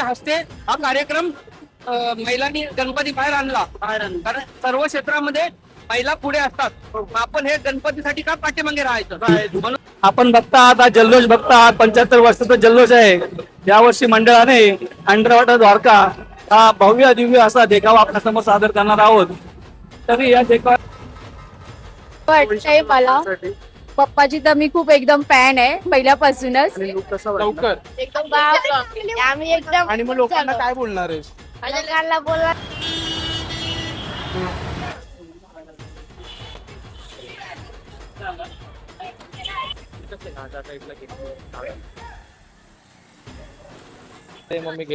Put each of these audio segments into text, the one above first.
हस्ते हा कार्यक्रम महिलांनी गणपती बाहेर आणला. कारण सर्व क्षेत्रामध्ये महिला पुढे असतात. आपण हे गणपतीसाठी का पाठीमागे राहायचं म्हणून आपण बघता आहात हा जल्लोष बघता आहात. 75 वर्षाचा जल्लोष आहे. यावर्षी मंडळाने अंडरवॉटर द्वारका हा भव्य दिव्य असा देखावा आपल्या समोर सादर करणार आहोत. तरी या देखावा वाटतंय मला पप्पाची तर मी खूप एकदम फॅन आहे पहिल्यापासूनच. लवकर एकदम आम्ही एकदम आणि मग लोकांना काय बोलणार आहेस? लोकांना बोलवा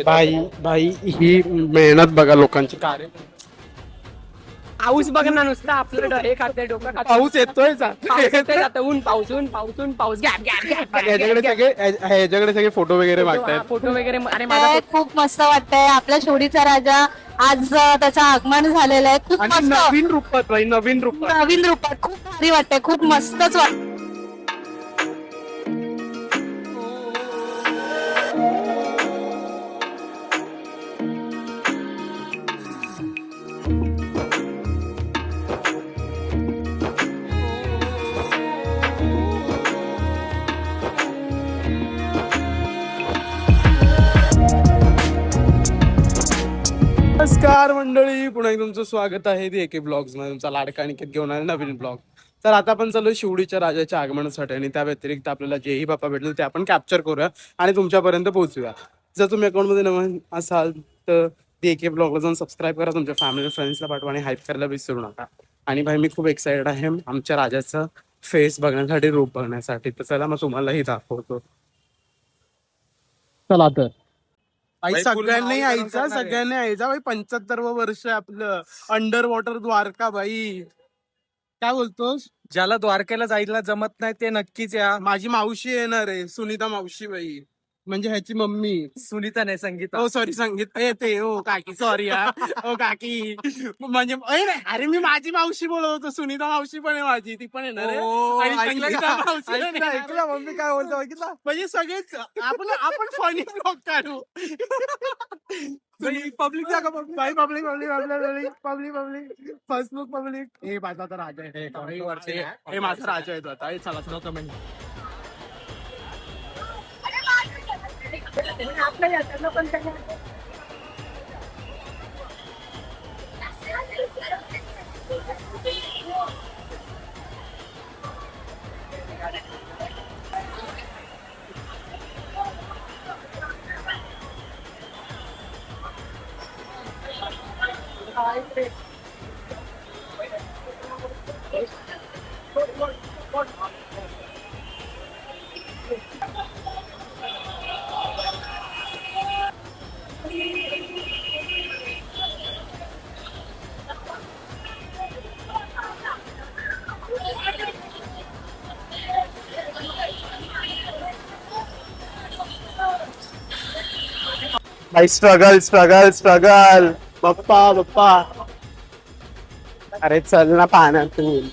भाई भाई ही मेहनत बघा लोकांची. कार्य पाऊस बघ ना नुसतं आपलं हे खाते डोकं खाते. पाऊस येतोय ऊन पाऊस ह्याच्याकडे सगळे फोटो वगैरे मागतायत. फोटो वगैरे. अरे माझा खूप मस्त वाटतंय. आपल्या शोडीचा राजा आज त्याचं आगमन झालेलं आहे. खूप आणि मस्त नवीन रूपात भाई, नवीन रूपात. नवीन रूपात खूप भारी वाटतंय. खूप मस्तच वाटत. नमस्कार मंडळी, पुन्हा एकदा तुमचं स्वागत आहे दी एके ब्लॉग्स मध्ये. तुमचा लाडका अनिकेत घेऊन आले नवीन ब्लॉग. तर आता आपण चालू शिवडीच्या राजाच्या आगमनासाठी आणि त्या व्यतिरिक्त आपल्याला जेही बाप्पा भेटले ते आपण कॅप्चर करूया आणि तुमच्यापर्यंत पोहोचूया. जर तुम्ही अकाउंटमध्ये नवीन असाल तर दी एके ब्लॉगला जाऊन सबस्क्राईब करा, तुमच्या फॅमिली फ्रेंड्सला पाठवा आणि हाईप करायला विसरू नका. आणि भाई मी खूप एक्साइटेड आहे आमच्या राजाचं फेस बघण्यासाठी, रूप बघण्यासाठी. तर चला मग तुम्हालाही दाखवतो. चला तर सगळ्यांनी यायचा भाई. 75वं वर्ष आपलं अंडर वॉटर द्वारका. भाई काय बोलतोस? ज्याला द्वारकेला जायला जमत नाही ते नक्कीच या. माझी मावशी येणार आहे, सुनीता मावशी बाई, म्हणजे ह्याची मम्मी. सुनीता नाही, संगीता. हो सॉरी, संगीत येते. हो काकी, सॉरी हो काकी. म्हणजे अरे मी माझी मावशी बोलत होतो. सुनीता मावशी पण आहे माझी, ती पण येणार आहे. आणि संगीता मावशी पण येणार आहे. ऐकलं मम्मी काय बोलतो बघितलं. म्हणजे सगळेच आपण फनी ब्लॉग काढू. पब्लिक जागा पब्लिक फेसबुक पब्लिक. हे माझा तर राजा आहे. हे माझा राजा आहे आता. चला चला कमेंट. भाई स्ट्रगल स्ट्रगल स्ट्रगल. बाप्पा अरे चल ना पाण्यात तुम्ही.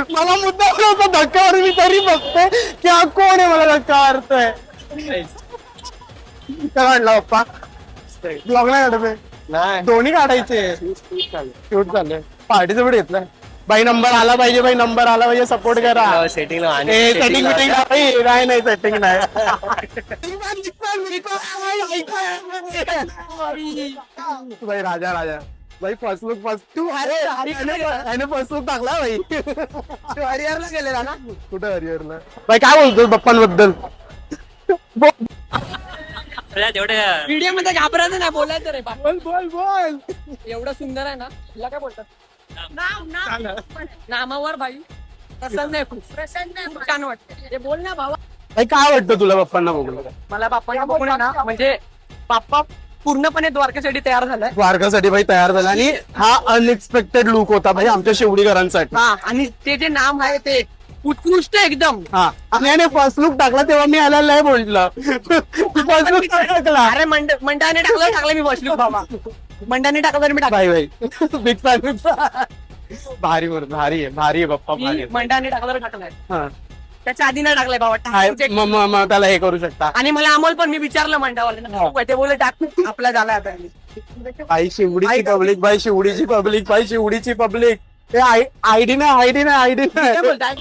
मला मुद्दा होता धक्का मारून. मी तरी बघते की हा कोण आहे, मला धक्का मारतोय. काय काढला पप्पा? ब्लॉग नाही काढत नाही, दोन्ही काढायचे. शूट झालंय. पार्टीचं पण घेतलंय. बाई नंबर आला पाहिजे, बाई नंबर आला पाहिजे. सपोर्ट करा. सेटिंग सेटिंग नाही सेटिंग नाही. भाई राजा राजा भाई फसलूक तू याने फसलूक टाकला भाई. हरिहरला गेलेला ना. कुठं हरिहरला भाई काय बोलतो बाप्पांबद्दल? व्हिडिओ मध्ये घाबरायचं नाही, बोलायचं रे बा. बोल बोल बोल. एवढं सुंदर आहे ना, तुला काय बोलतात? नामावर भाई प्रसन्न आहे, खूप छान वाटतं. ते बोल ना भावा. भाई काय वाटतं तुला बाप्पांना बघून? मला बाप्पांना बघून आहे ना, म्हणजे बाप्पा पूर्णपणे द्वारकेसाठी तयार झालाय. द्वारकासाठी भाई तयार झाला आणि हा अनएक्सपेक्टेड लुक होता भाई आमच्या शिवडीकरांसाठी. हा, आणि ते जे नाम आहे ते उत्कृष्ट एकदम. हा, आणि याने फसलूक टाकला तेव्हा मी याला नाही बोललं. फसलूक टाकला. अरे मंडळाने टाकलं मी बसलो बाबा. मंडळाने टाकलं तर मी टाकलं. भाई भाई बिग फॅन. भारी भारी आहे बाप्पा भारी आहे. मंडळाने टाकलं टाकलाय. हा. त्याच्या आधी नाही टाकलाय बाबा. हाय, मग त्याला हे करू शकता. आणि मला अमोल पण मी विचारलं मंडळवाल्यांना, ते बोलले टाक आपला झाला आता. भाई शिवडीची पब्लिक, भाई शिवडीची पब्लिक, भाई शिवडीची पब्लिक. आयडी नाही. काय बोलताय?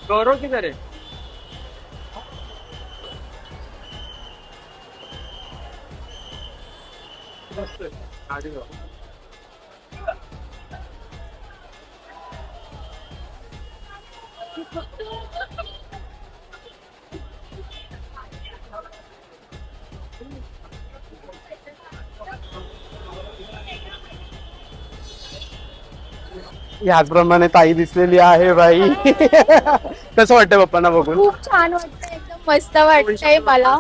गौरव किधर है? याचप्रमाणे ताई दिसलेली आहे भाई. कसं वाटतं बाप्पांना बघून? खूप छान वाटतं, एकदम मस्त वाटतंय मला.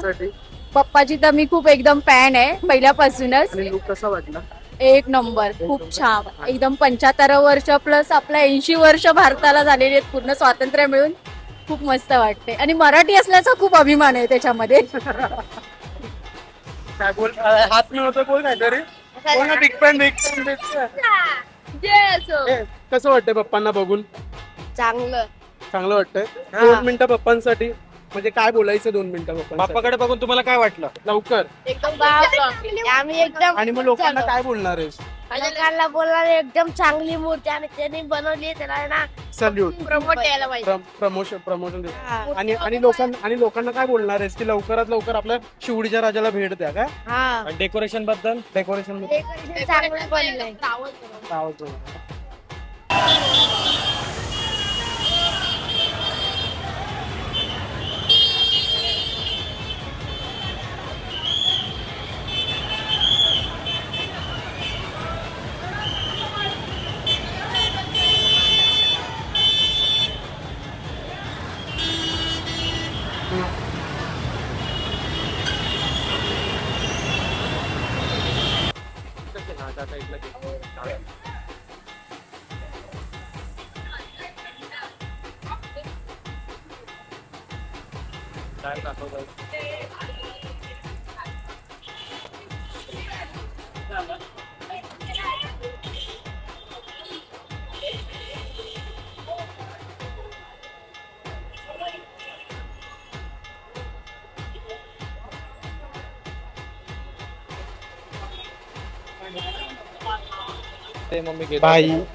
पप्पाची तर मी खूप एकदम फॅन आहे पहिल्यापासूनच. कसं वाटलं? एक नंबर, खूप छान. एकदम 75 वर्ष प्लस आपल्या 80 वर्ष भारताला झालेली आहेत पूर्ण स्वातंत्र्य मिळून. खूप मस्त वाटते आणि मराठी असल्याचा खूप अभिमान आहे त्याच्यामध्ये. काय बोल? हात मिळवतोय बोल काहीतरी. बोल ना, बिग फॅन. कसं वाटतंय पप्पांना बघून? चांगलं वाटतंय. 2 मिनिटं पप्पांसाठी, म्हणजे काय बोलायचं 2 मिनिटं पप्पांसाठी? बाप्पाकडे बघून तुम्हाला काय वाटलं? लवकर. आम्ही एकदम आणि मग लोकांना काय बोलणार आहेस? लोकांना बोलणार एकदम चांगली मूर्ती आणि त्यांनी बनवली त्याला ना सल्यूट. प्रमोट यायला पाहिजे. प्रमोशन आणि लोकांना काय बोलणार आहेस की लवकरात लवकर आपल्या शिवडीच्या राजाला भेट द्या. काय हा, डेकोरेशन बद्दल? डेकोरेशन चांगलं बनलंय.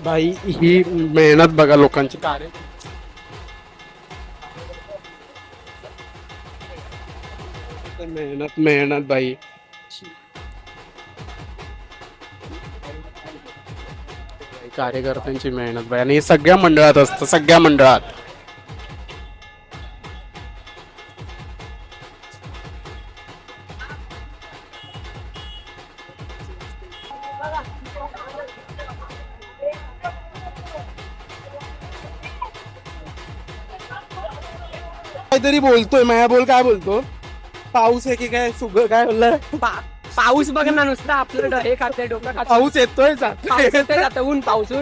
भाई ही मेहनत बघा लोकांची. कार्य मेहनत भाई. कार्यकर्त्यांची मेहनत भाई, आणि हे सगळ्या मंडळात असतं, सगळ्या मंडळात. काहीतरी बोलतोय माया, बोल काय बोलतो? पाऊस आहे की काय? काय बोललाय? पाऊस बघ ना, नुसतं आपलं हे खाते, डोकं खाते. पाऊस येतोय जातं ऊन पाऊस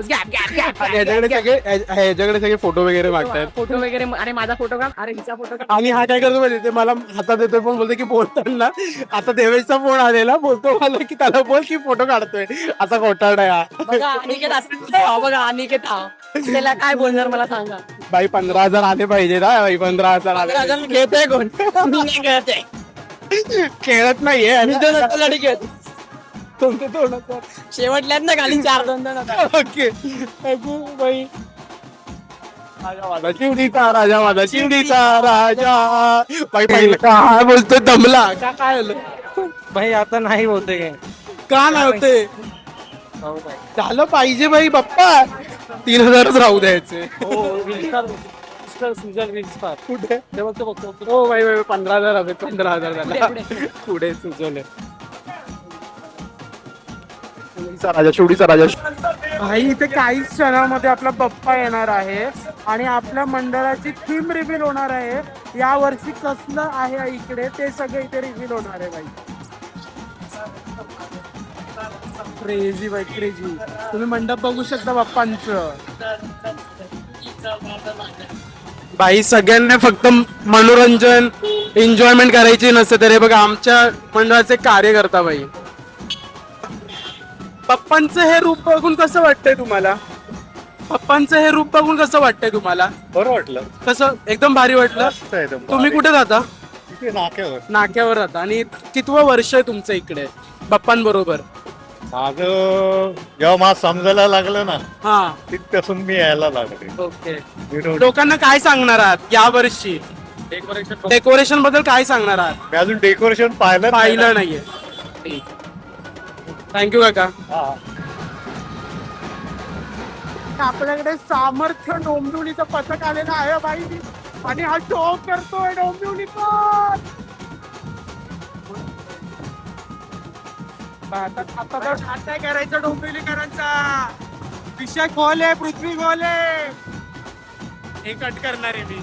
गॅप. ह्याच्याकडे सगळे फोटो वगैरे मागतायत. फोटो वगैरे. अरे माझा फोटो काढ, अरे हिचा फोटो काढ. आणि हा काय करतो माहिती ते मला हातात देतोय, पण बोलतो की बोलताना आता देवेशचा फोन आलेला, बोलतो मला की त्याला बोल की फोटो काढतोय. असा खोटारडा आहे हा. बघा अनिकेत असं, बघा अनिकेत हा, त्याला काय बोलणार मला सांगा. भाई 15,000 आले पाहिजे ना भाई. 15,000 आले. घेतोय कोण? खेळत खेळत नाहीये. तुमच्या तोंडाचा शेवटल्यात ना खाली 4-2 ओके बाई राजा माझा चिवडीचा राजा माझा चिवडीचा राजा बाई पहिलं काय बोलतोय दमला का काय आलं भाई आता नाही बोलते काय का नाही होते झालं पाहिजे बाई बाप्पा 3,000च राहू द्यायचे कुठे हो बाई बाई 15,000 हवे 15,000 झाला पुढे सुचवले राजा शेवडीचा राजा भाई इथे काहीच क्षणामध्ये आपला बाप्पा येणार आहे आणि आपल्या मंडळाची थीम रिव्हील होणार आहे. या वर्षी कसलं आहे इकडे ते सगळं इथे रिव्हील होणार आहे. बाई क्रेझी बाई क्रेझी. तुम्ही मंडप बघू शकता बाप्पांचं. बाई सगळ्यांना फक्त मनोरंजन एन्जॉयमेंट करायची नसते तर हे बघा आमच्या मंडळाचे कार्य करता बाई. पप्पांचं हे रूप बघून कसं वाटतंय तुम्हाला? पप्पांचं हे रूप बघून कसं वाटतंय तुम्हाला? बरं वाटलं कसं एकदम भारी वाटलं. तुम्ही कुठे राहता? नाक्यावर. नाक्यावर राहता. आणि कितवं वर्ष आहे तुमचं इकडे बाप्पांबरोबर? माझं जेव्हा मला समजायला लागलं ना हा तिथपासून मी यायला लागले. ओके. लोकांना काय सांगणार आहात या वर्षी डेकोरेशन बद्दल काय सांगणार आहात? मी अजून डेकोरेशन पाहिलं नाहीये. थँक्यू काका. आपल्याकडे सामर्थ्य डोंबिवलीचं पथक आलेलं आहे बाई आणि हा शो करतोय डोंबिवलीचा. आता करायचं डोंबिवलीकरांचा विषय खोल आहे. पृथ्वी खोल आहे. हे कट करणार आहे मी.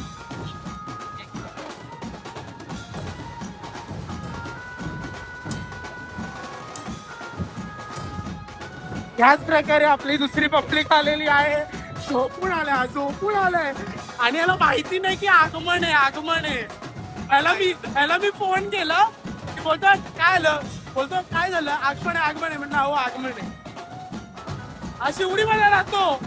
ह्याच प्रकारे आपली दुसरी पब्लिक आलेली आहे. झोपून आलाय आणि याला माहिती नाही की आगमन आहे. याला मी फोन केला की बोलतो काय आलं, बोलतो काय झालं, आगमन आहे म्हणलं. हो आगमन आहे. अशी उडी मला राहतो.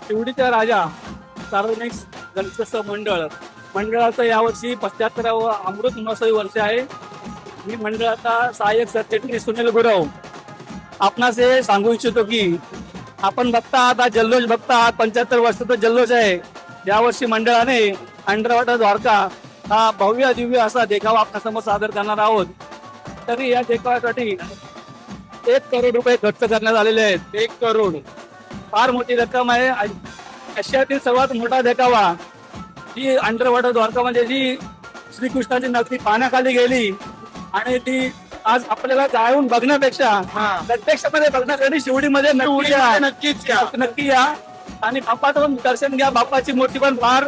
शिवडीचा राजा सार्वजनिक गणेशोत्सव मंडळाचं यावर्षी 75वं अमृत महोत्सवी वर्ष आहे. मी मंडळाचा सहाय्यक सरचिटणीस सुनील गुरव आपणास हे सांगू इच्छितो की आपण बघता आहात हा जल्लोष बघता आहात. 75 वर्षाचा जल्लोष आहे. यावर्षी मंडळाने अंडरवॉटर द्वारका हा भव्य दिव्य असा देखावा आपल्यासमोर सादर करणार आहोत. तरी या देखाव्यासाठी 1 करोड रुपये खर्च करण्यात आलेले आहेत. 1 करोड फार मोठी रक्कम आहे. आशियातील सर्वात मोठा देखावा जी अंडर वॉटर द्वारकामध्ये जी श्रीकृष्णाची नगरी पाण्याखाली गेली आणि ती आज आपल्याला जाऊन बघण्यापेक्षा प्रत्यक्षामध्ये बघण्यासाठी शिवडीमध्ये नक्की या आणि बाप्पाचं दर्शन घ्या. बाप्पाची मूर्ती पण फार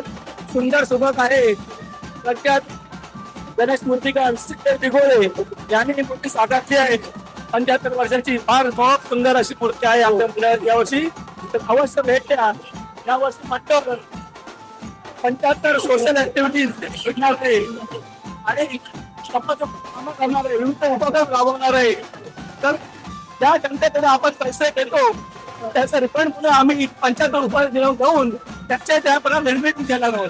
सुंदर सुबक आहे. प्रख्यात गणेश मूर्तिकार दिघोळे यांनी ही मूर्ती साकारली आहे. 75 वर्षांची फार खूप सुंदर अशी मूर्ती आहे आपल्या पुण्यात यावर्षी. तर अवश्य भेट द्या. यावर्षी म्हटलं 75 सोशल ऍक्टिव्हिटीज भेटणार आहे आणि कामं करणार आहे, विविध उपक्रम राबवणार आहे. तर त्या जनतेकडे आपण पैसे देतो त्याचं रिफंड पुढे आम्ही 75 रुपये देऊन त्याच्या त्याप्रमाणे निर्मिती केला आहोत.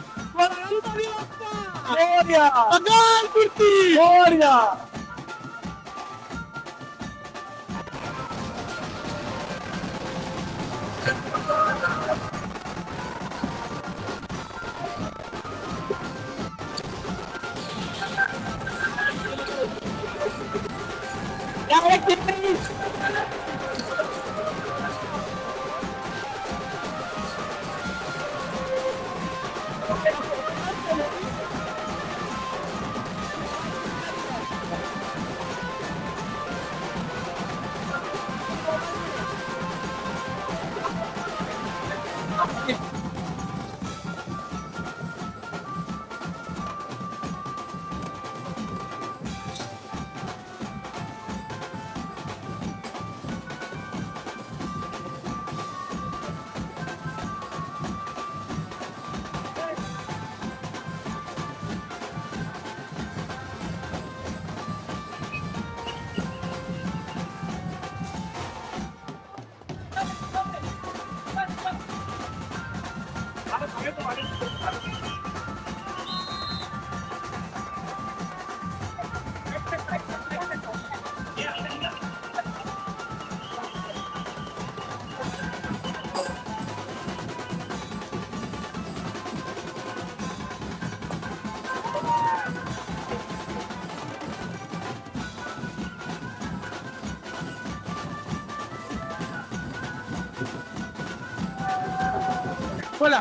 बोला.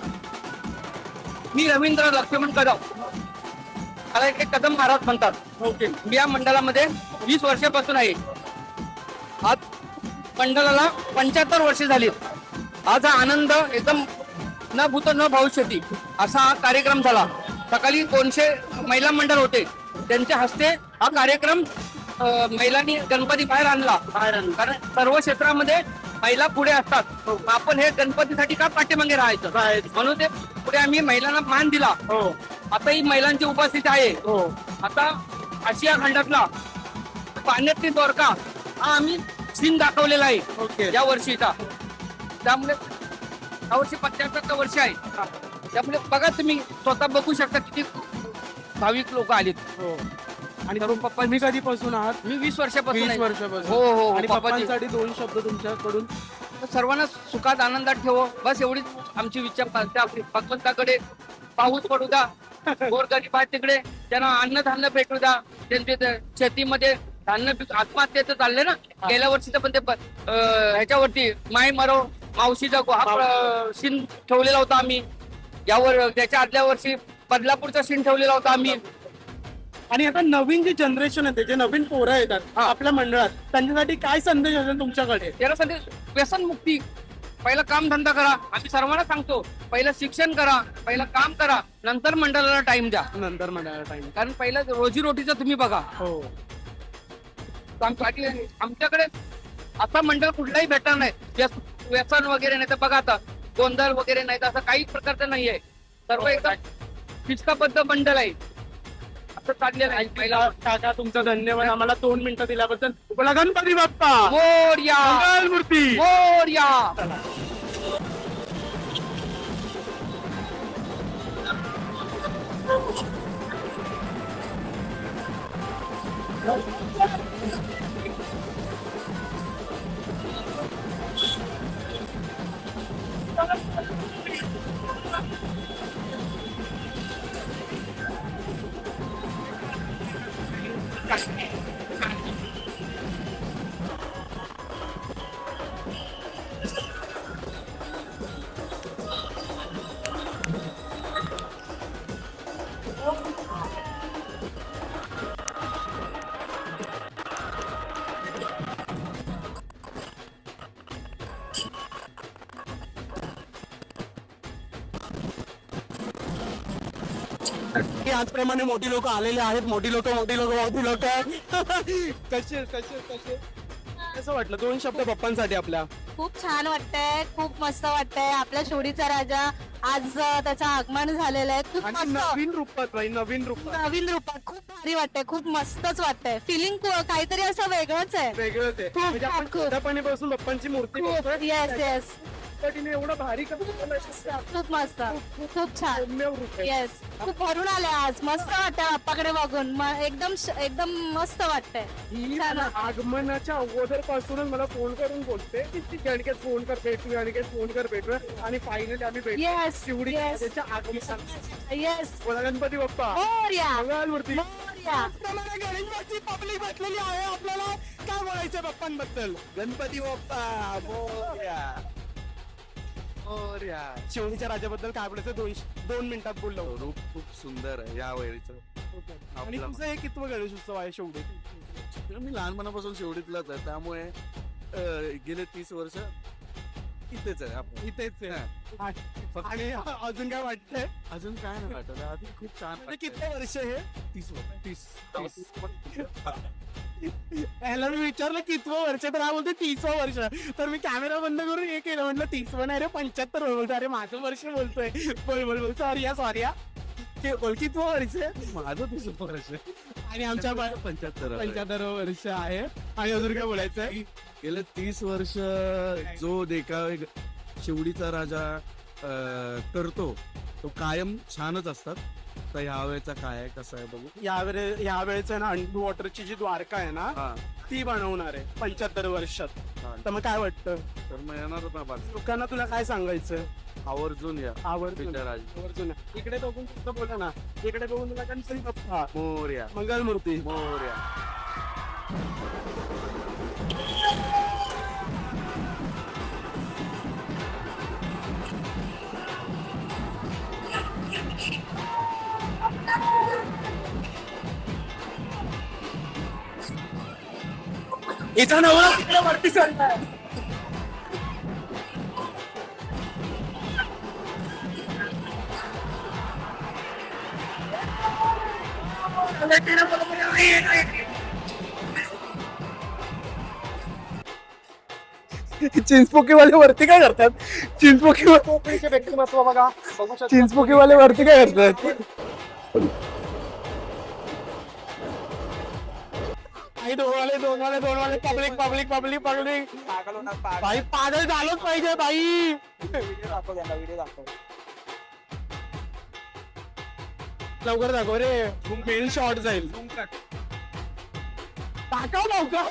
मी रवींद्र लक्ष्मण कदम, मला एक कदम महाराज म्हणतात. ओके. मी या मंडळामध्ये 20 वर्षापासून आहे. आज मंडळाला 75 वर्षे झाली. आज हा आनंद एकदम न भूत न भविष्यती असा हा कार्यक्रम झाला. सकाळी 200 महिला मंडळ होते, त्यांच्या हस्ते हा कार्यक्रम महिलांनी गणपती बाहेर आणला. कारण सर्व क्षेत्रामध्ये महिला पुढे असतात. आपण हे गणपतीसाठी का पाठीमागे राहायचं, म्हणून ते पुढे आम्ही महिलांना मान दिला. आता ही महिलांची उपस्थिती आहे. आता आशिया खंडातला पाण्यातली द्वारका हा आम्ही सीन दाखवलेला आहे या वर्षीचा. त्यामुळे यावर्षी 75 वर्ष आहे. त्यामुळे बघा तुम्ही स्वतः बघू शकता किती भाविक लोक आलेत. आणि पप्पा मी कधीपासून आहात? मी 20 वर्षापासून 20 आहे. वर्षापासून. हो हो. आणि पप्पाची पप्पांसाठी 2 शब्द तुमच्याकडून. सर्वांना सुखात आनंदात ठेवो, बस एवढीच आमची इच्छा असते. भगवंताकडे पाऊस पडू द्या, गोरगरीब आहेत तिकडे त्यांना अन्नधान्य भेटू द्या. त्यांचे शेतीमध्ये धान्य आत्महत्येचं चाललंय ना. गेल्या वर्षीचं पण ते ह्याच्यावरती माय मरो मावशीचा हा सीन ठेवलेला होता आम्ही. यावर त्याच्या आदल्या वर्षी बदलापूरचा सीन ठेवलेला होता आम्ही. आणि आता नवीन जे जनरेशन आहे, जे नवीन पोरं येतात आपल्या मंडळात, त्यांच्यासाठी काय संदेश असेल तुमच्याकडे? त्याला संदेश व्यसन मुक्ती. पहिला काम धंदा करा. आम्ही सर्वांना सांगतो, पहिलं शिक्षण करा, पहिलं काम करा, नंतर मंडळाला टाइम द्या. नंतर मंडळाला टाइम. कारण पहिलं रोजीरोटीचं तुम्ही बघा. हो. आमच्याकडे आता मंडळ कुठलाही भेटणार नाही. व्यसन वगैरे नाही तर बघा आता गोंधळ वगैरे नाही तर असं काही प्रकारचं नाहीये. सर्व एकदम शिस्तबद्ध मंडळ आहे. असं चाललेलं आहे. पहिला काका तुमचा धन्यवाद आम्हाला 2 मिनिटं दिल्याबद्दल. बोला गणपती बाप्पा मोरया, मंगलमूर्ती मोरया. याचप्रमाणे मोठी लोक आलेले आहेत. मोठी लोक कसे कसं वाटलं? 2 शब्द पप्पांसाठी आपल्या. खूप छान वाटतंय, खूप मस्त वाटतंय. आपल्या शिवडीचा राजा आज त्याचं आगमन झालेलं आहे. खूप आणि मस्त नवीन रूपात बाई, नवीन रूपात खूप भारी वाटतंय, खूप मस्तच वाटतंय. फिलिंग काहीतरी असं वेगळंच आहे. वेगळंच आहे. म्हणजे आपण खूप. छोट्यापणीपासून पप्पांची मूर्ती बघतोय. येस पटीने एवढं भारी खूप मस्त, खूप छान. येस, खूप भरून आले आज. मस्त वाटतंय बाप्पाकडे बघून. एकदम मस्त वाटतंय. ही छान. आगमनाच्या अगोदर पासूनच मला फोन करून बोलते की गणकेत फोन कर भेटूया आणि फायनली आम्ही भेटलो. Yes, Shivdi yes. त्याच्या आगमनात येस, बोला गणपती बाप्पा मोरया, मंगळमूर्ती. मोरया. त्याचप्रमाणे गणेशची पब्लिक बसलेली आहे. आपल्याला काय बोलायचं बाप्पांबद्दल? गणपती बाप्पा मोरया. शिवणीच्या राजाबद्दल काय बोलायचं? 2 मिनिटात बोललो. रूप खूप सुंदर आहे या वेळीचं. आणि तुमचं हे कितवं गणेश उत्सव आहे शेवटी? मी लहानपणापासून शेवटीतलाच आहे, त्यामुळे गेले 30 वर्ष इथेच आहे आपण. इथेच आहे. आणि अजून काय वाटतंय? अजून काय नाही वाटत, अजून खूप छान म्हणजे किती वर्ष हे? 30 याला मी विचारलं कितवं वर्ष, तर हा बोलते 30वं वर्ष. तर मी कॅमेरा बंद करून हे केलं, म्हटलं 30वं नाही रे 75 बोलतो. अरे माझं वर्ष बोलतोय. बोल सॉरी बोल कितवं वर्ष? माझं 30 वर्ष आणि आमच्या 75 वर्ष आहे. आणि अजून काय बोलायचंय? गेले 30 वर्ष जो देखावे शिवडीचा राजा करतो तो कायम छानच असतात. तर ह्या वेळेचा काय आहे, कसं आहे बघू. यावेळेच ना अंडर वॉटरची जी द्वारका आहे ना, हा ती बनवणार आहे 75 वर्षात. हा. तर मग काय वाटतं तर मग येणारच ना बाकी. लोकांना? तुला काय सांगायचं? आवर्जून या आवर्जून विद्याराज आवर्जून इकडे बघून सुद्धा बोला ना. इकडे बघून तुला गणपती बाप्पा मोरया मंगलमूर्ती. मोरया. इथं नवरा तिकडे वरती चाललाय. चिंचपोकीवाले वरती काय करतात? चिंचपोकीवाले वरती काय करतात? दोन पब्लिक भाई पागल झालोच पाहिजे भाई. लवकर दाखव रे, मेन शॉट जाईल. टाकाव लवकर.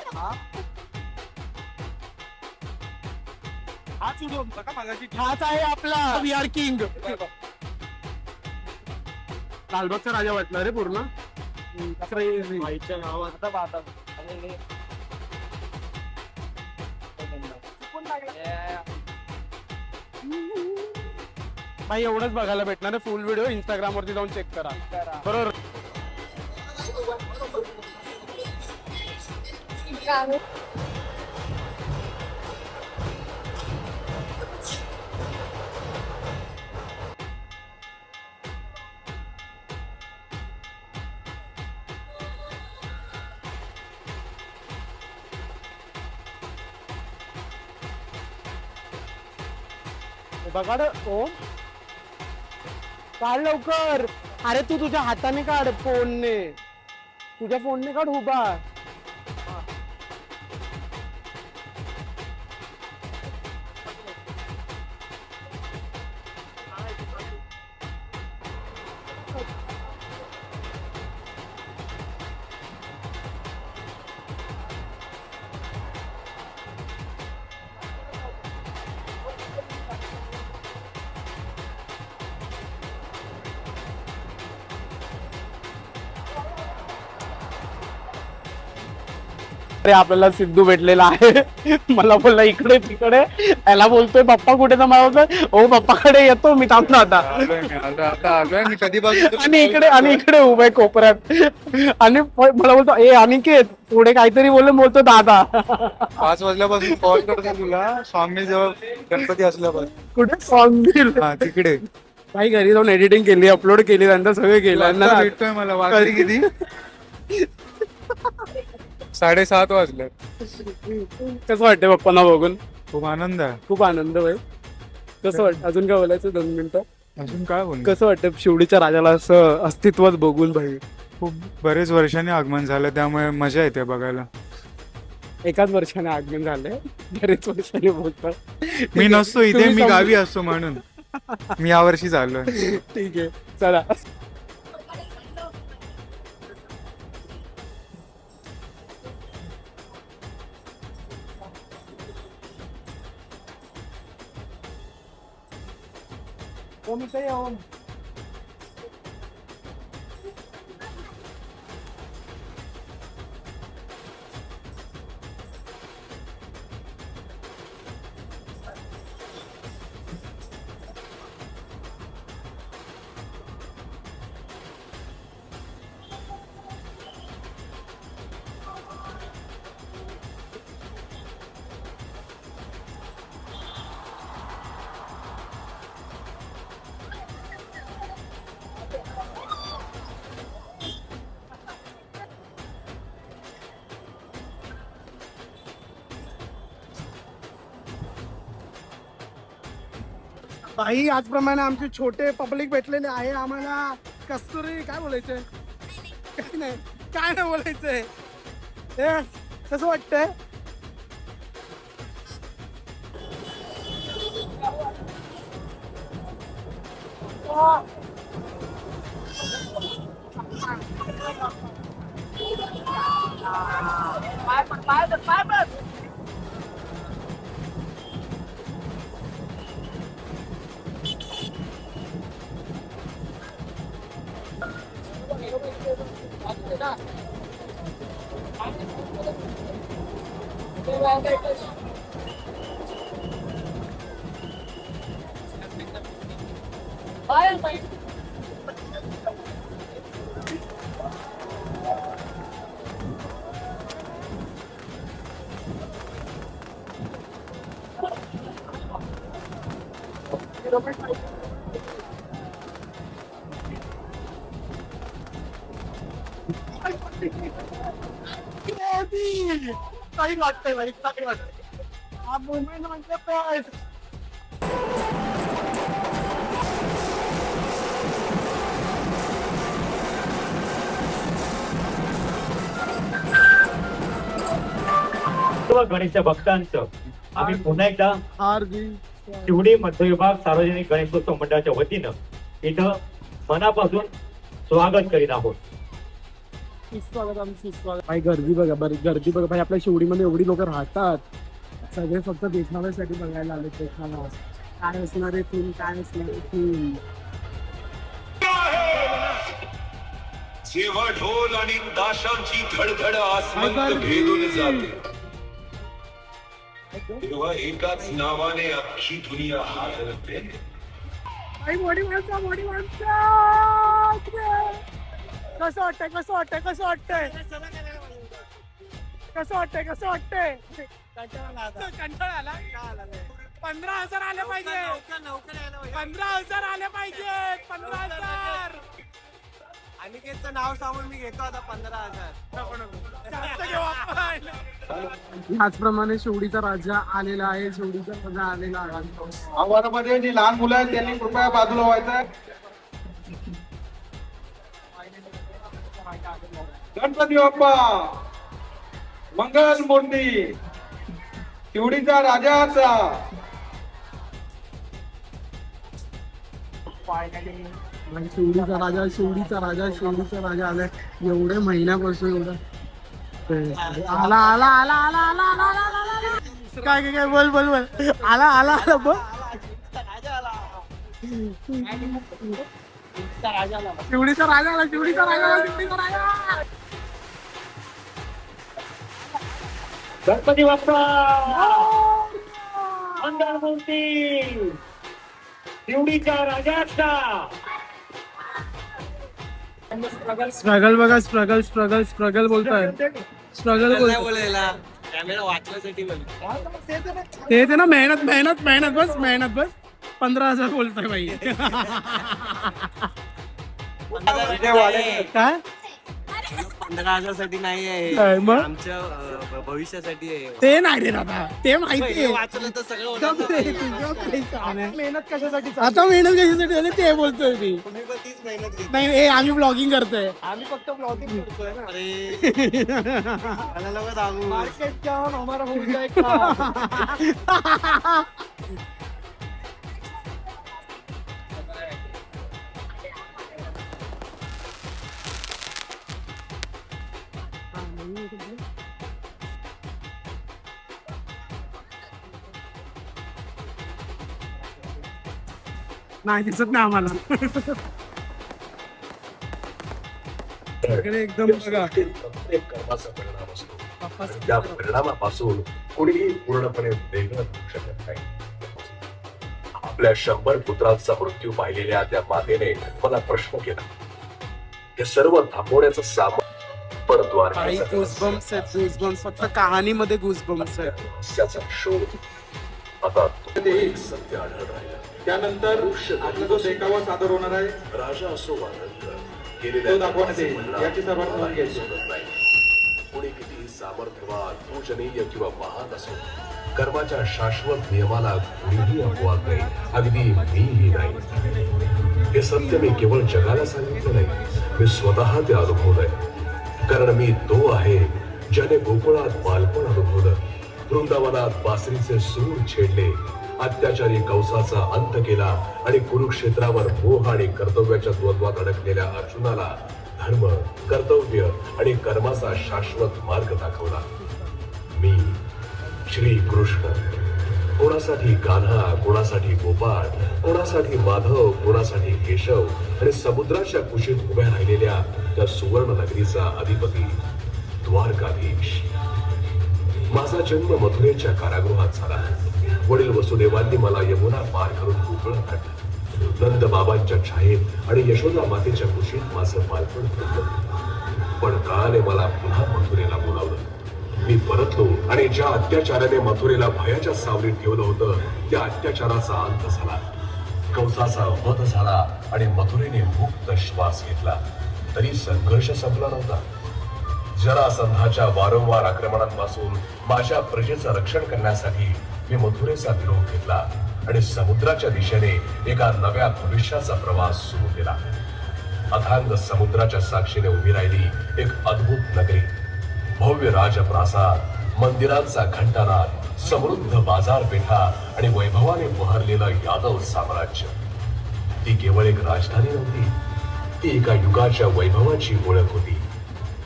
हाच आहे आपला वी आर किंग. लालबागचा राजा वाटला रे पूर्ण. भाई एवढंच बघायला भेटणार आहे. फुल व्हिडिओ इंस्टाग्राम वरती जाऊन चेक करा. बरोबर. बघा ओ काढ लवकर. अरे तू तुझ्या हाताने काढ, फोनने. तुझ्या फोनने काढ उभा. अरे आपल्याला सिद्धू भेटलेला आहे. मला बोलला इकडे तिकडे. याला बोलतोय पप्पा कुठे? तर मला बोलतोय ओ पप्पाकडे येतो मी, थांबलो आता. आणि इकडे उभे कोपऱ्यात. आणि मला बोलतो ए अनिकेत पुढे काहीतरी बोलतो दादा. 5 वाजल्यापासून कॉल करतो तुला स्वामी जवळ गणपती असल्यापासून. कुठे सॉंग तिकडे काही घरी जाऊन एडिटिंग केली, अपलोड केली, नंतर सगळं केलं ना. भेटतोय मला वाजले किती 7:30 वाजले. कसं वाटतंय पप्पांना बघून? खूप आनंद आहे. खूप आनंद भाई. कसं वाटतं? अजून काय बोलायचं 2 मिनिटं? अजून काय बोल, कसं वाटतं शिवडीच्या राजाला असं अस्तित्वात बघून भाई? खूप बरेच वर्षांनी आगमन झालं त्यामुळे मजा येते बघायला. एकाच वर्षाने आगमन झालंय, बरेच वर्षाने बोलतात. मी नसतो इथे, तुम्ही मी समजू- गावी असतो म्हणून मी यावर्षी झालोय. ठीक आहे चला. काही आजप्रमाणे आमचे छोटे पब्लिक भेटलेले आहे आम्हाला. कस्तुरी काय बोलायचंय? काय नाही बोलायचंय. कसं वाटतंय? काही वाटतंय भाई, काही वाटतंय. हा मुवमेंट म्हणजे काय? सर्व गणेश भक्तांचं आम्ही पुन्हा एकदा शिवडी मध्य विभाग सार्वजनिक गणेशोत्सव मंडळाच्या वतीनं इथं मनापासून स्वागत करीत आहोत. भाई गर्दी बघा, गर्दी बघा भाई. आपल्या शिवडीमध्ये एवढी लोक राहतात, सगळे फक्त देखाव्यासाठी बघायला आले. देखावा काय असणार आहे थीम, काय असणार आहे थीम. जेव्हा ढोल आणि ताशांची धडधड आसमंत भेदून जाते, तेव्हा एकाच नावाने अख्खी दुनिया हादरते. कसं वाटतंय? कसं वाटतंय? कसं वाटतंय? कसं वाटतंय? कसं वाटतंय? कंटाळा आला? 15,000 आले पाहिजे. 15,000 आले पाहिजे. 15,000. अनिकेतचं नाव सांगून मी घेतो आता 15,000. ह्याचप्रमाणे शिवडीचा राजा आलेला आहे. शिवडीचा राजा आलेला आहे. आवारामध्ये जी लहान मुलं आहेत त्यांनी कृपया बाजूला व्हायचं. गणपती बाप्पा मंगल मूर्ती शिवडीचा राजाचा. शिवडीचा राजा, शिवडीचा राजा, शिवडीचा राजा आलाय. एवढे महिन्यापासून एवढं आला आला आला आला आला आला आला. काय काय काय बोल बोल बोल. आला आला आला बोल. शिवडीचा राजा आला, शिवडीचा राजा आला, शिवडीचा राजा. गणपती बाप्पा मंगल मूर्ती शिवडीच्या राजाचा. स्ट्रगल बघा, स्ट्रगल स्ट्रगल स्ट्रगल बोलतोय. स्ट्रगल बोलतोय. कॅमेरा वाचण्यासाठी ते ना मेहनत मेहनत मेहनत बस, मेहनत बस. 15,000 बोलतोय बाई. काय 15,000 नाही आहे, काय मग? आमच्या भविष्यासाठी आहे. ते नाही रे दादा, ते माहिती आहे. वाचलं तर सगळं होतं. गप रे, तू गप रे. मेहनत कशासाठी, आता मेहनत कशासाठी झाली ते बोलतोय मी. तुम्ही पण तीच मेहनत घेतली. नाही आम्ही ब्लॉगिंग करतोय. आम्ही फक्त ब्लॉगिंग करतोय ना. अरे मला लोक सांगू. नाही दिसत नाही आम्हाला. इकडे एकदम बघा. प्रत्येक कर्माचा परिणाम असतो आणि त्या परिणामापासून कोणीही पूर्णपणे वेगळं होऊ शकत नाही. आपल्या 100 पुत्रांचा मृत्यू पाहिलेल्या त्या मातेने मला प्रश्न केला, हे सर्व थांबवण्याचं सामर्थ्य पण काही द्वारकेचा गुजबम्स आहेत, गुजबम्स फक्त कहाणीमध्ये गुजबम्स आहेत. रहस्याचा शोध आता एक सत्य आढळून राहिलं. त्यानंतर आपला जो देखावा सादर होणार आहे राजा असो वा नंतर तो दाखवण्यात येईल. याची सर्वात नोंद घ्यायची. कोणी कितीही सामर्थ्यवान, पूजनीय किंवा महान असो, कर्माच्या शाश्वत नियमाला कुणीही अपवाद नाही, अगदी मीही नाही. हे सत्य मी केवळ जगाला सांगितलं नाही, मी स्वतः ते अनुभवलंय. कारण मी तो आहे ज्याने गोकुळात बालपण अनुभवलं, वृंदावनात बासरीचे सूर छेडले, अत्याचारी कंसाचा अंत केला आणि कुरुक्षेत्रावर मोह आणि कर्तव्याच्या द्वंद्वात अडकलेल्या अर्जुनाला धर्म, कर्तव्य आणि कर्माचा शाश्वत मार्ग दाखवला. मी श्री कृष्ण, कोणासाठी कान्हा, कोणासाठी गोपाळ, कोणासाठी माधव, कोणासाठी केशव आणि समुद्राच्या कुशीत उभ्या राहिलेल्या त्या सुवर्ण नगरीचा अधिपती, द्वारकाधीश. माझा जन्म मथुरेच्या कारागृहात झाला. वडील वसुदेवांनी मला यमुना पार करून गोकुळात काढलं. नंद बाबांच्या छायेत आणि यशोदा मातेच्या कुशीत माझं बालपण घडलं. पण काळाने मला पुन्हा मथुरेला बोलावलं. मी परतलो आणि ज्या अत्याचाराने मथुरेला भयाच्या सावलीत ठेवलं होतं त्या अत्याचाराचा अंत झाला. कंसाचा वध झाला आणि मथुरेने मुक्त श्वास घेतला. तरी संघर्ष संपला नव्हता. जरासंधाच्या वारंवार आक्रमणांपासून माझ्या प्रजेचं रक्षण करण्यासाठी मी मथुरेचा विरोध घेतला आणि समुद्राच्या दिशेने एका नव्या भविष्याचा प्रवास सुरू केला. अथांग समुद्राच्या साक्षीने उभी राहिली एक अद्भुत नगरी, भव्य राजप्रासाद, मंदिरांचा घंटानाद, समृद्ध बाजारपेठा आणि वैभवाने बहरलेलं यादव साम्राज्य. ती केवळ एक राजधानी नव्हती, ती एका युगाच्या वैभवाची ओळख होती.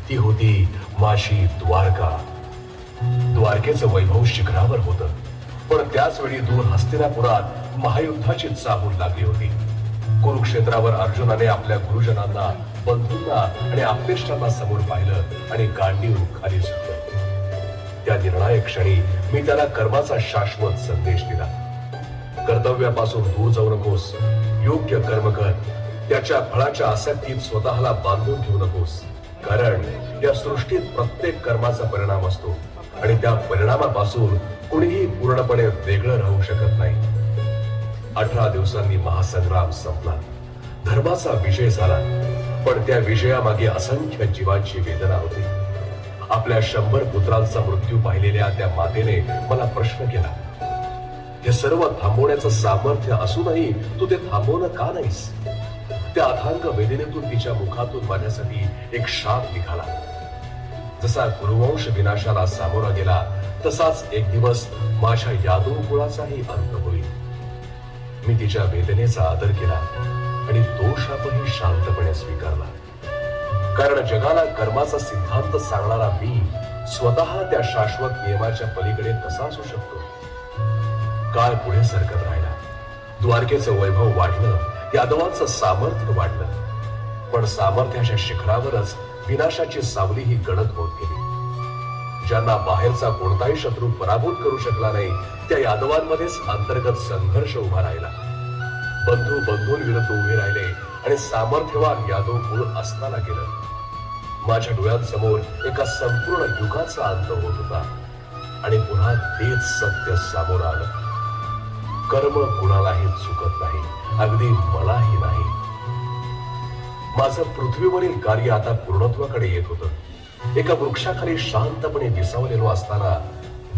ती होती माझी द्वारका. द्वारकेचं वैभव शिखरावर होतं, पण त्याच वेळी दूर हस्तिनापुरात महायुद्धाची चाहूल लागली होती. कुरुक्षेत्रावर अर्जुनाने आपल्या गुरुजनांना, बंधूंना आणि आप्तेष्टांना समोर पाहिलं आणि गांडीव खाली झुकलं. त्या निर्णायक क्षणी मी त्याला कर्माचा शाश्वत संदेश दिला. कर्तव्यापासून दूर जाऊ नकोस, योग्य कर्म कर. त्याच्या फळाच्या आसक्तीत स्वतःला बांधून ठेवू नकोस, कारण या सृष्टीत प्रत्येक कर्माचा परिणाम असतो आणि त्या परिणामापासून कुणीही पूर्णपणे वेगळं राहू शकत नाही. 18 दिवसांनी महासंग्राम संपला. धर्माचा विजय झाला, पण त्या विजयामागे असंख्य जीवांची वेदना होती. आपल्या 100 पुत्रांचा मृत्यू पाहिलेल्या त्या मातेने मला प्रश्न केला, हे सर्व थांबवण्याचं सामर्थ्य असूनही तू ते थांबवणं का नाहीस? त्या अथांग वेदनेतून तिच्या मुखातून माझ्यासाठी एक शाप निघाला. जसा कुरुवंश विनाशाला सामोरा गेला, तसाच एक दिवस माझ्या यादव कुळाचाही अंत होईल. मी तिच्या वेदनेचा आदर केला आणि तो शापही शांतपणे स्वीकारला. कारण जगाला कर्माचा सिद्धांत सांगणारा मी स्वतः त्या शाश्वत नियमाच्या पलीकडे कसा असू शकतो? काळ पुढे सरकत राहिला. द्वारकेचं वैभव वाढलं, यादवांचं सामर्थ्य वाढलं, पण सामर्थ्याच्या शिखरावरच विनाशाची सावली ही गडद होत गेली. ज्यांना बाहेरचा कोणताही शत्रू पराभूत करू शकला नाही, त्या यादवांमध्येच अंतर्गत संघर्ष उभा राहिला. बंधू बंधूंविरुद्ध उभे राहिले आणि सामर्थ्यवान यादव कुळ असताना गेलं. माझ्या डोळ्यांसमोर एका संपूर्ण युगाचा अंत होत होता आणि पुन्हा तेच सत्य समोर आलं. कर्म कुणालाही चुकत नाही, अगदी मलाही नाही. माझं पृथ्वीवरील कार्य आता पूर्णत्वाकडे येत होतं. एका वृक्षाखाली शांतपणे विसावलेलो असताना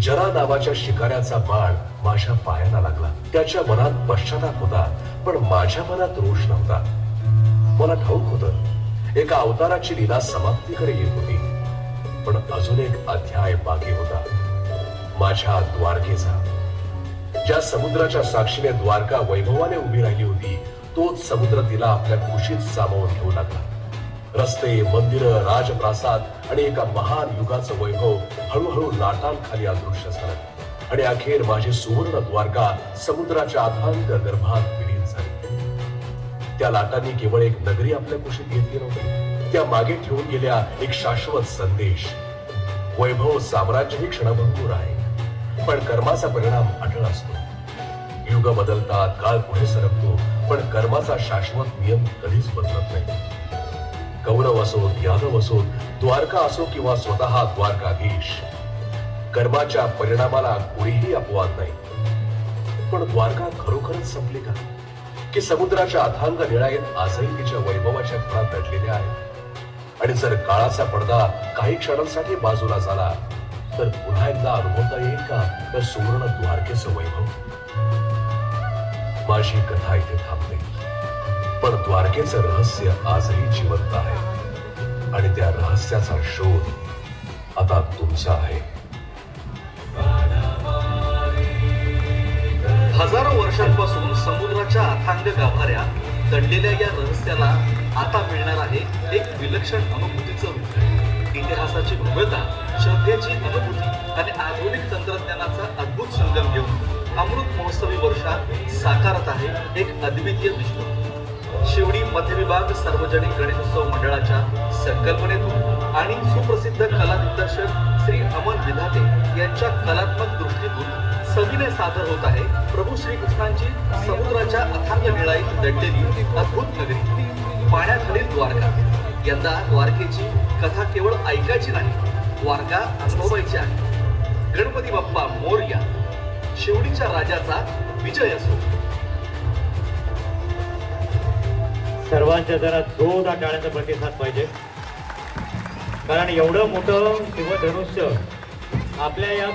जरा नावाच्या शिकाऱ्याचा बाण माझ्या पायाला लागला. त्याच्या मनात पश्चाताप होता, पण माझ्या मनात रोष नव्हता. मला ठाऊक होतं एका अवताराची लीला समाप्तीकडे येत होती, पण अजून एक अध्याय बाकी होता, माझ्या द्वारकेचा. ज्या समुद्राच्या साक्षीने द्वारका वैभवाने उभी राहिली होती, तोच समुद्र तिला आपल्या कुशीत सामावून घेऊ लागला. रस्ते, मंदिरं, राजप्रासाद आणि एका महान युगाचं वैभव हळूहळू लाटांखाली अदृश्य झालं आणि अखेर माझी सुवर्ण द्वारका समुद्राच्या अथांग गर्भात विलीन झाली. त्या लाटांनी केवळ एक नगरी आपल्या कुशीत घेतली नव्हती, त्या मागे ठेवून गेल्या एक शाश्वत संदेश. वैभव साम्राज्य ही क्षणभंगूर आहे, पण कर्माचा परिणाम अटळ असतो. युग बदलतात, काळ पुढे सरकतो, पण कर्माचा शाश्वत नियम कधीच बदलत नाही. कौरव असोत, यादव असोत, द्वारका असो किंवा स्वतः द्वारकाधीश, कर्माच्या परिणामाला कोणीही अपवाद नाही. पण द्वारका खरोखरच संपली का? की समुद्राच्या अथांग निळाईत आजही तिच्या वैभवाच्या खुणा दडलेल्या आहेत? आणि जर काळाचा पडदा काही क्षणांसाठी बाजूला झाला, तर पुन्हा एकदा अनुभवता येईल का त्या सुवर्ण द्वारकेचं वैभव? माझी कथा इथे थांबते, पण द्वारकेचं रहस्य आजही जिवंत आहे आणि त्या रहस्याचा शोध आता तुमचा आहे. हजारो वर्षांपासून समुद्राच्या अथांग गाभाऱ्या दडलेल्या या रहस्याला आता मिळणार आहे एक विलक्षण अनुभूतीचं रूप. इतिहासाची भव्यता, श्रद्धेची अनुभूती आणि आधुनिक तंत्रज्ञानाचा अद्भुत संगम घेऊन अमृत महोत्सवी वर्षात साकारत आहे एक अद्वितीय विश्व. शिवडी मध्य विभाग सार्वजनिक गणेशोत्सव मंडळाच्या संकल्पनेतून आणि सुप्रसिद्ध कला दिग्दर्शक श्री अमन विधाते यांच्या कलात्मक दृष्टीतून सविनय सादर होत आहे प्रभू श्रीकृष्णांची समुद्राच्या अथांग निळाईत दडलेली अद्भुत नगरी, पाण्याखालील द्वारका. यंदा द्वारकेची कथा केवळ ऐकायची नाही, द्वारका अनुभवायची आहे. गणपती बाप्पा मोरया. शिवडीच्या राजाचा विजय असो. सर्वांच्या जरा जोरदार टाळ्यांचा प्रतिसाद पाहिजे, कारण एवढं मोठं शिवधनुष्य आपल्या या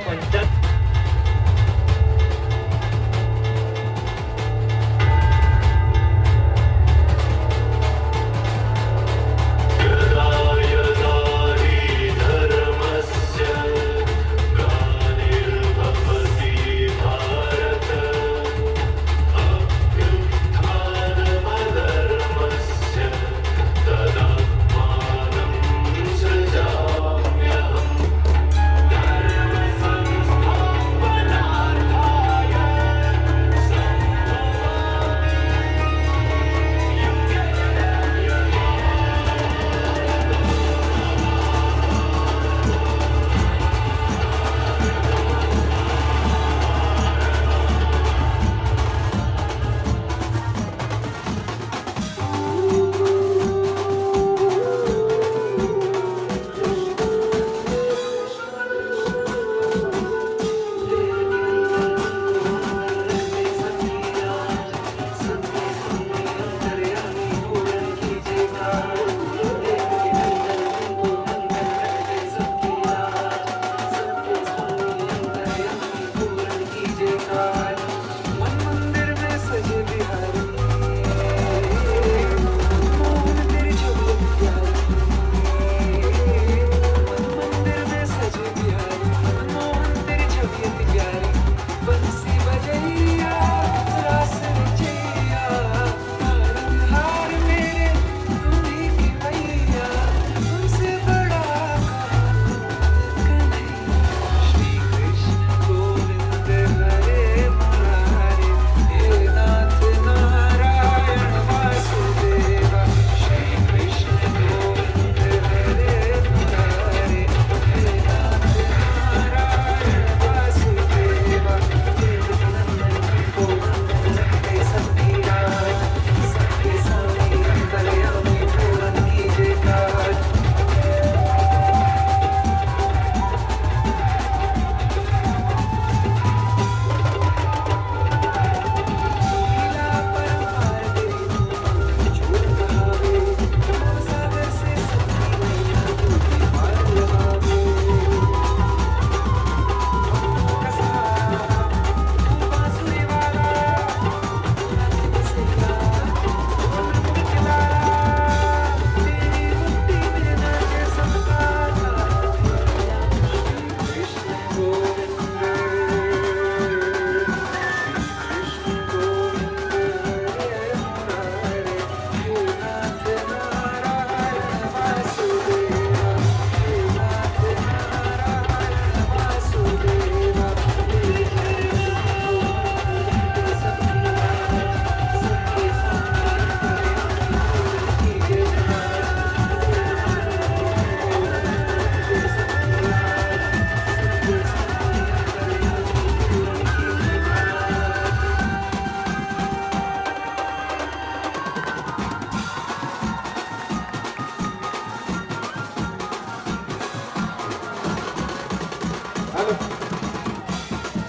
हॅलो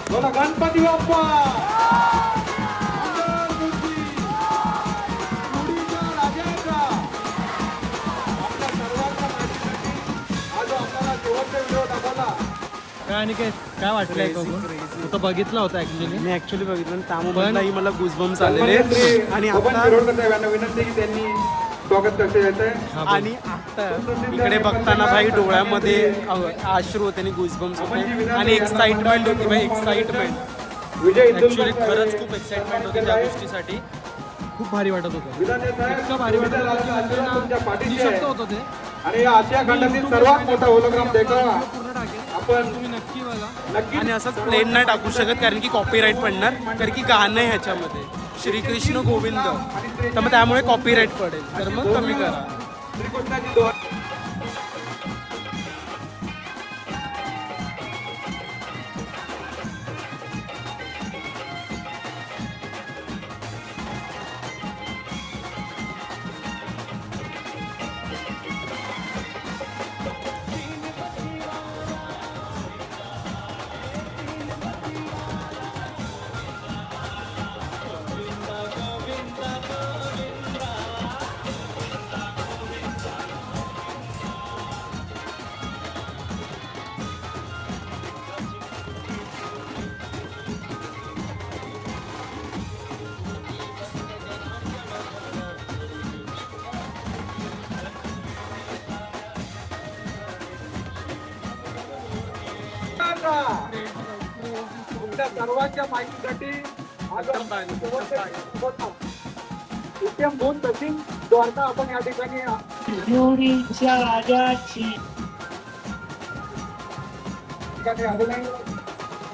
बोला गणपती बाप्पा मंगळमूर्ती, शिवडीच्या राजाचा आपल्या सर्वांच्या माहितीसाठी आज आपल्याला शेवटचा व्हिडिओ दाखवला. काय वाटलं तो बघितला होता ऍक्च्युली मी बघितलं त्यामुळे मला गुजबम्स आलेले आणि आता विनंती की त्यांनी स्वागत करते येते आणि आता इकडे बघताना भाई डोळ्यामध्ये अश्रू होते आणि गुजबम्स होते आणि एक्साइटमेंट होती भाई एक्साइटमेंट ऍक्च्युली खरंच खूप एक्साइटमेंट होती त्या गोष्टीसाठी खूप भारी वाटत होतं इतकं भारी वाटत होतं होतं ते आणि आशिया खंडातील सर्वात मोठा होलोग्राम देखावा आपण तुम्ही नक्की बघा आणि असंच प्लेन नाही टाकू शकत कारण की कॉपीराईट पडणार कारण की गाणं आहे ह्याच्यामध्ये श्रीकृष्ण गोविंद तर मग त्यामुळे कॉपीराईट पडेल तर मग कमी करा. श्रीकृष्णाची दोहा तुमच्या सर्वांच्या माहितीसाठी उत्तम दोन तशी द्वारका आपण या ठिकाणी आलेला आहे.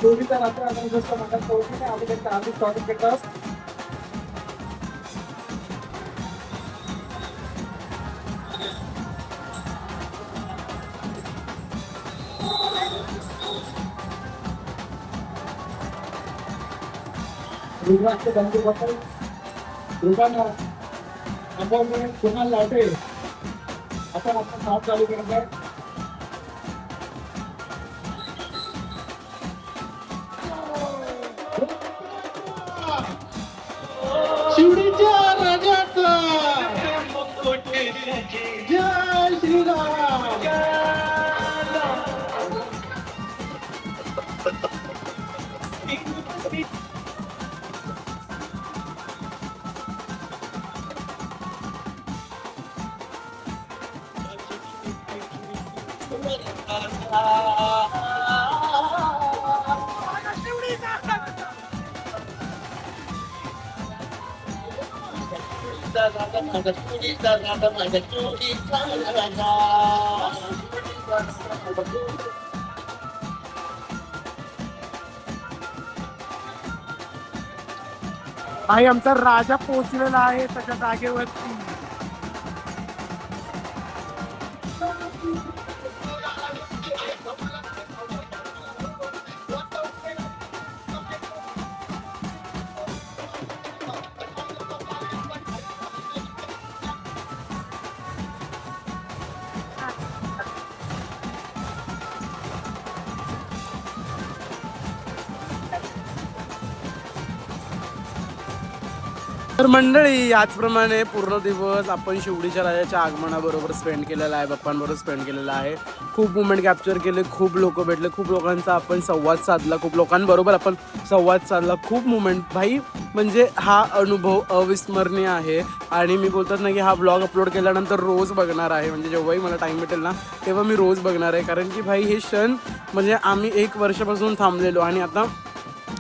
चोरीचा रात्र आपण जसं म्हणतात चौथीने आम्ही त्यांचं हार्दिक स्वागत करतात. रुग्णाचे बंधूबद्दल रुग्णांना आपण कुणाला लावते आपण नाव चालू करत आहे. शिवडीच्या राजाचा जय श्रीराम. भाई आमचा राजा पोहोचलेला आहे त्याच्या जागेवरती. तर मंडळी याचप्रमाणे पूर्ण दिवस आपण शिवडीच्या राजाच्या आगमनाबरोबर स्पेंड केलेला आहे, बाप्पांबरोबर स्पेंड केलेला आहे. खूप मुवमेंट कॅप्चर केले, खूप लोक भेटले, खूप लोकांचा आपण संवाद साधला, खूप लोकांबरोबर आपण संवाद साधला, खूप मुवमेंट भाई म्हणजे हा अनुभव अविस्मरणीय आहे. आणि मी बोलतात ना की हा ब्लॉग अपलोड केल्यानंतर रोज बघणार आहे, म्हणजे जेव्हाही मला टाईम भेटेल ना तेव्हा मी रोज बघणार आहे. कारण की भाई हे क्षण म्हणजे आम्ही 1 वर्षापासून थांबलेलो आणि आता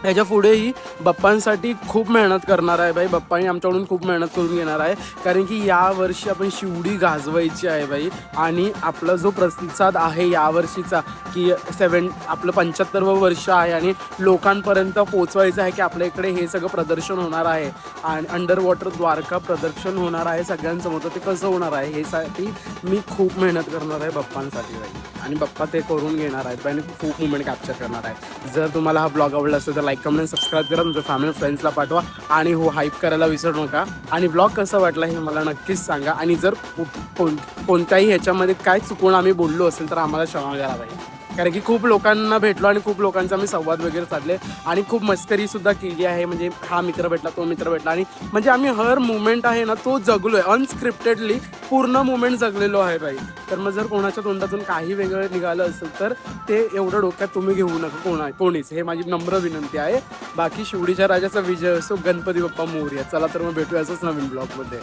ह्याच्या पुढेही बाप्पांसाठी खूप मेहनत करणार आहे भाई. बाप्पांनी आमच्याकडून खूप मेहनत करून घेणार आहे कारण की यावर्षी आपण शिवडी गाजवायची आहे भाई. आणि आपला जो प्रतिसाद आहे यावर्षीचा की आपलं 75वं वर्ष आहे आणि लोकांपर्यंत पोचवायचं आहे की आपल्या इकडे हे सगळं प्रदर्शन होणार आहे आणि अंडर वॉटर द्वारका प्रदर्शन होणार आहे सगळ्यांसमोर. तर ते कसं होणार आहे हे साठी मी खूप मेहनत करणार आहे बाप्पांसाठी भाई. आणि बाप्पा ते करून घेणार आहेत आणि खूप मुवमेंट कॅप्चर करणार आहे. जर तुम्हाला हा ब्लॉग आवडला असेल तर लाईक कमेंट सबस्क्राईब करा, तुमच्या फॅमिली फ्रेंड्सला पाठवा आणि हो हाईप करायला विसरू नका. आणि ब्लॉग कसा वाटला हे मला नक्कीच सांगा. आणि जर कोणत्याही ह्याच्यामध्ये काय चुकून आम्ही बोललो असेल तर आम्हाला क्षमा करा भाई. कारण की खूप लोकांना भेटलो आणि खूप लोकांचा आम्ही संवाद वगैरे साधले आणि खूप मस्करी सुद्धा केली आहे. म्हणजे हा मित्र भेटला, तो मित्र भेटला आणि म्हणजे आम्ही हर मुवमेंट आहे ना तो जगलोय अनस्क्रिप्टेडली, पूर्ण मुवमेंट जगलेलो आहे बाई. तर मग जर कोणाच्या तोंडातून काही वेगळं निघालं असेल तर ते एवढं डोक्यात तुम्ही घेऊ नका कोणीच, हे माझी नम्र विनंती आहे. बाकी शिवडीच्या राजाचा विजय असो, गणपती बाप्पा मोरया. चला तर मग भेटूया असंच नवीन ब्लॉगमध्ये.